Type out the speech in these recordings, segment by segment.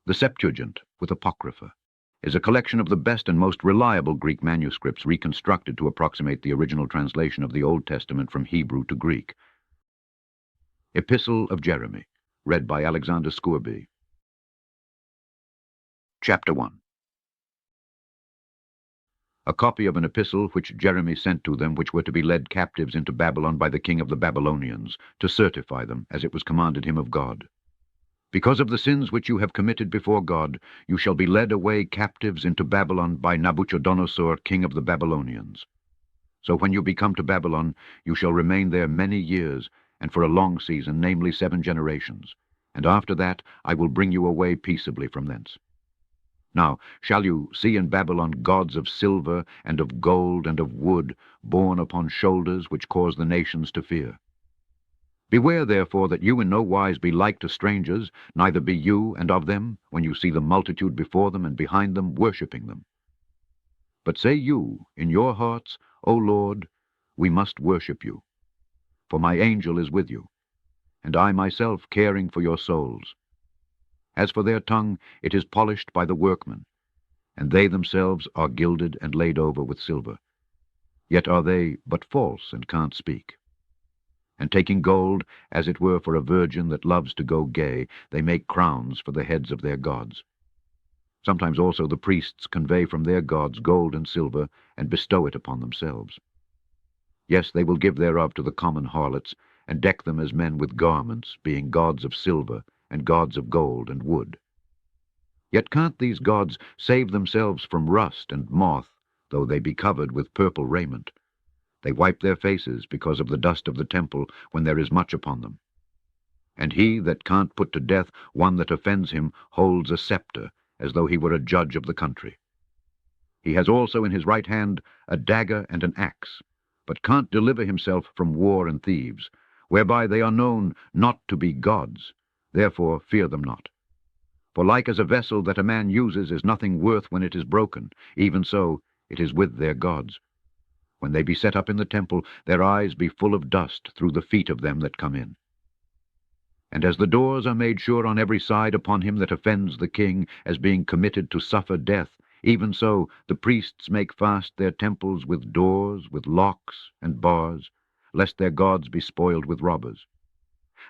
The Septuagint, with Apocrypha, is a collection of the best and most reliable Greek manuscripts reconstructed to approximate the original translation of the Old Testament from Hebrew to Greek. Epistle of Jeremy, read by Alexander Scourby. Chapter 1. A copy of an epistle which Jeremy sent to them, which were to be led captives into Babylon by the king of the Babylonians, to certify them, as it was commanded him of God. Because of the sins which you have committed before God, you shall be led away captives into Babylon by Nabuchodonosor, king of the Babylonians. So when you be come to Babylon, you shall remain there many years, and for a long season, namely 7 generations. And after that I will bring you away peaceably from thence. Now shall you see in Babylon gods of silver, and of gold, and of wood, borne upon shoulders, which cause the nations to fear. Beware therefore that you in no wise be like to strangers, neither be you and of them, when you see the multitude before them and behind them, worshipping them. But say you in your hearts, O Lord, we must worship you. For my angel is with you, and I myself caring for your souls. As for their tongue, it is polished by the workman, and they themselves are gilded and laid over with silver. Yet are they but false and can't speak. And taking gold, as it were for a virgin that loves to go gay, they make crowns for the heads of their gods. Sometimes also the priests convey from their gods gold and silver, and bestow it upon themselves. Yes, they will give thereof to the common harlots, and deck them as men with garments, being gods of silver, and gods of gold and wood. Yet can't these gods save themselves from rust and moth, though they be covered with purple raiment? They wipe their faces because of the dust of the temple, when there is much upon them. And he that can't put to death one that offends him holds a scepter, as though he were a judge of the country. He has also in his right hand a dagger and an axe, but can't deliver himself from war and thieves, whereby they are known not to be gods. Therefore fear them not. For like as a vessel that a man uses is nothing worth when it is broken, even so it is with their gods. When they be set up in the temple, their eyes be full of dust through the feet of them that come in. And as the doors are made sure on every side upon him that offends the king, as being committed to suffer death, even so the priests make fast their temples with doors, with locks and bars, lest their gods be spoiled with robbers.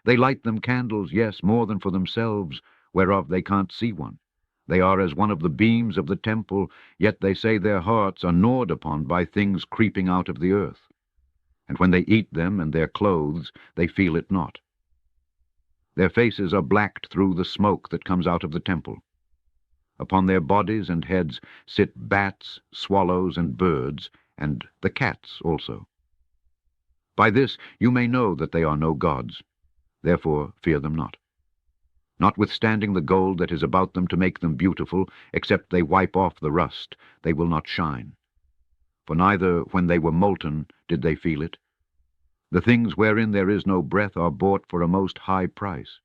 They light them candles, yes, more than for themselves, whereof they can't see one. They are as one of the beams of the temple, yet they say their hearts are gnawed upon by things creeping out of the earth. And when they eat them and their clothes, they feel it not. Their faces are blacked through the smoke that comes out of the temple. Upon their bodies and heads sit bats, swallows, and birds, and the cats also. By this you may know that they are no gods. Therefore fear them not. Notwithstanding the gold that is about them to make them beautiful, except they wipe off the rust, they will not shine. For neither when they were molten did they feel it. The things wherein there is no breath are bought for a most high price.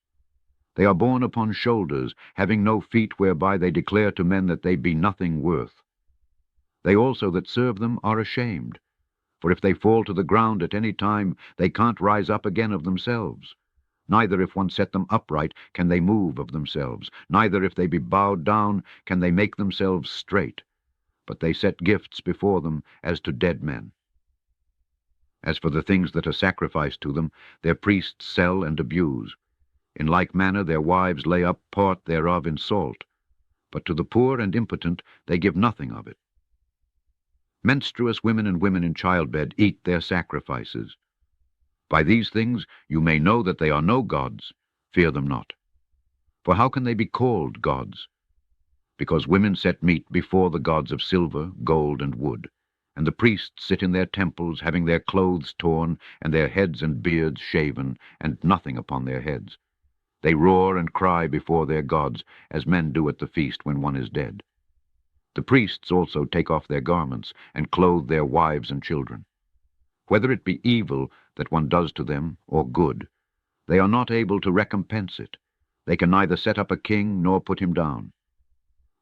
They are borne upon shoulders, having no feet whereby they declare to men that they be nothing worth. They also that serve them are ashamed, for if they fall to the ground at any time, they can't rise up again of themselves. Neither if one set them upright can they move of themselves, neither if they be bowed down can they make themselves straight, but they set gifts before them as to dead men. As for the things that are sacrificed to them, their priests sell and abuse. In like manner their wives lay up part thereof in salt, but to the poor and impotent they give nothing of it. Menstruous women and women in childbed eat their sacrifices. By these things you may know that they are no gods. Fear them not. For how can they be called gods? Because women set meat before the gods of silver, gold, and wood, and the priests sit in their temples, having their clothes torn, and their heads and beards shaven, and nothing upon their heads. They roar and cry before their gods, as men do at the feast when one is dead. The priests also take off their garments, and clothe their wives and children. Whether it be evil that one does to them, or good, they are not able to recompense it. They can neither set up a king, nor put him down.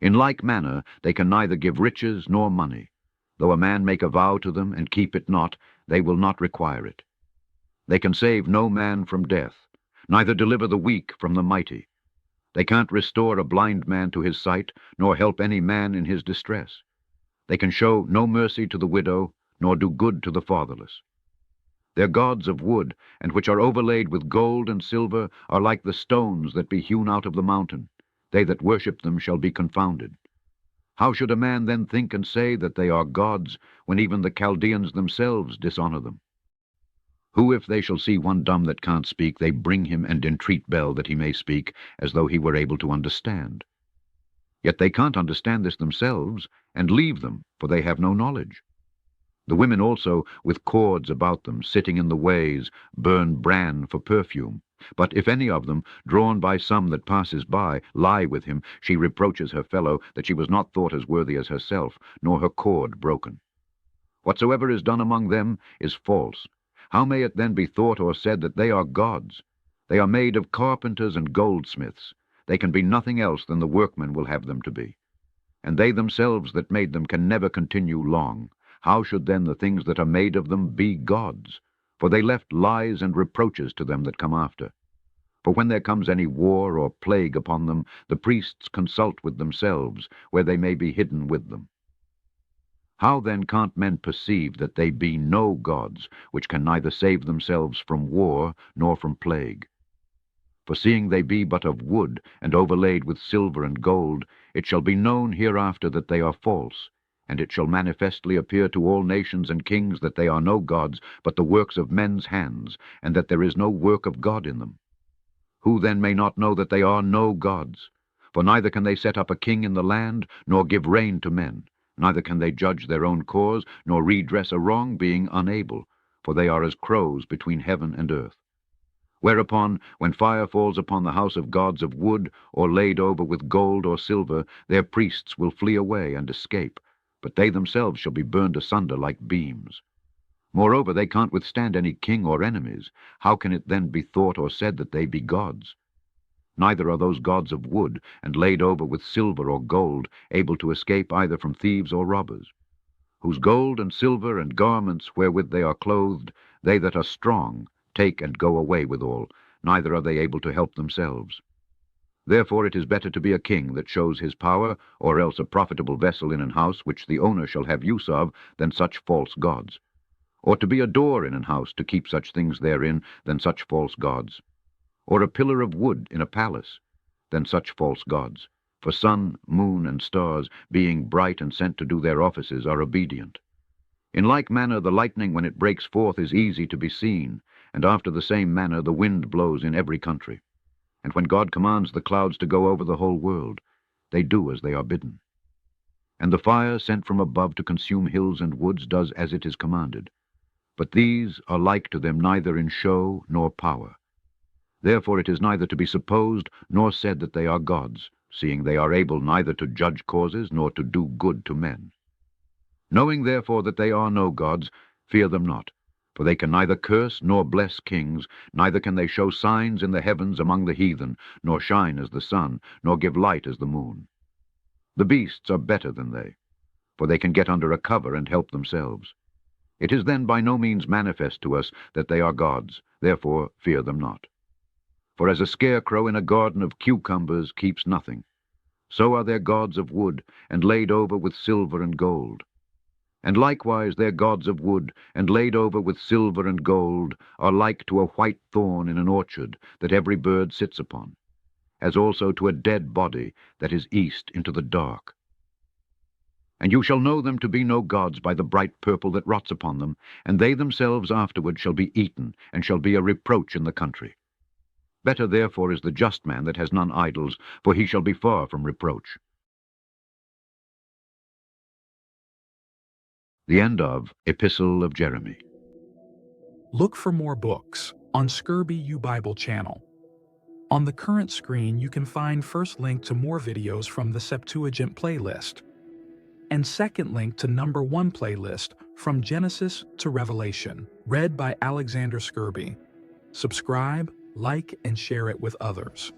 In like manner they can neither give riches nor money. Though a man make a vow to them, and keep it not, they will not require it. They can save no man from death, neither deliver the weak from the mighty. They can't restore a blind man to his sight, nor help any man in his distress. They can show no mercy to the widow, nor do good to the fatherless. Their gods of wood, and which are overlaid with gold and silver, are like the stones that be hewn out of the mountain. They that worship them shall be confounded. How should a man then think and say that they are gods, when even the Chaldeans themselves dishonor them? Who, if they shall see one dumb that can't speak, they bring him and entreat Bel that he may speak, as though he were able to understand. Yet they can't understand this themselves, and leave them, for they have no knowledge. The women also, with cords about them, sitting in the ways, burn bran for perfume. But if any of them, drawn by some that passes by, lie with him, she reproaches her fellow that she was not thought as worthy as herself, nor her cord broken. Whatsoever is done among them is false. How may it then be thought or said that they are gods? They are made of carpenters and goldsmiths. They can be nothing else than the workmen will have them to be. And they themselves that made them can never continue long. How should then the things that are made of them be gods? For they left lies and reproaches to them that come after. For when there comes any war or plague upon them, the priests consult with themselves, where they may be hidden with them. How then can't men perceive that they be no gods, which can neither save themselves from war nor from plague? For seeing they be but of wood, and overlaid with silver and gold, it shall be known hereafter that they are false, and it shall manifestly appear to all nations and kings that they are no gods, but the works of men's hands, and that there is no work of God in them. Who then may not know that they are no gods? For neither can they set up a king in the land, nor give rain to men. Neither can they judge their own cause, nor redress a wrong, being unable, for they are as crows between heaven and earth. Whereupon, when fire falls upon the house of gods of wood, or laid over with gold or silver, their priests will flee away and escape, but they themselves shall be burned asunder like beams. Moreover, they can't withstand any king or enemies. How can it then be thought or said that they be gods? Neither are those gods of wood, and laid over with silver or gold, able to escape either from thieves or robbers, whose gold and silver and garments wherewith they are clothed, they that are strong take and go away withal, neither are they able to help themselves. Therefore it is better to be a king that shows his power, or else a profitable vessel in an house which the owner shall have use of, than such false gods. Or to be a door in an house to keep such things therein, than such false gods. Or a pillar of wood in a palace, than such false gods. For sun, moon, and stars, being bright and sent to do their offices, are obedient. In like manner the lightning when it breaks forth is easy to be seen, and after the same manner the wind blows in every country. And when God commands the clouds to go over the whole world, they do as they are bidden. And the fire sent from above to consume hills and woods does as it is commanded. But these are like to them neither in show nor power. Therefore it is neither to be supposed nor said that they are gods, seeing they are able neither to judge causes nor to do good to men. Knowing therefore that they are no gods, fear them not, for they can neither curse nor bless kings, neither can they show signs in the heavens among the heathen, nor shine as the sun, nor give light as the moon. The beasts are better than they, for they can get under a cover and help themselves. It is then by no means manifest to us that they are gods, therefore fear them not. For as a scarecrow in a garden of cucumbers keeps nothing, so are their gods of wood, and laid over with silver and gold. And likewise their gods of wood, and laid over with silver and gold, are like to a white thorn in an orchard, that every bird sits upon, as also to a dead body that is east into the dark. And you shall know them to be no gods by the bright purple that rots upon them, and they themselves afterward shall be eaten, and shall be a reproach in the country. Better therefore is the just man that has none idols, for he shall be far from reproach. The end of Epistle of Jeremy. Look for more books on Scourby U Bible channel. On the current screen you can find first link to more videos from the Septuagint playlist, and second link to number 1 playlist from Genesis to Revelation, read by Alexander Scourby. Subscribe, like, and share it with others.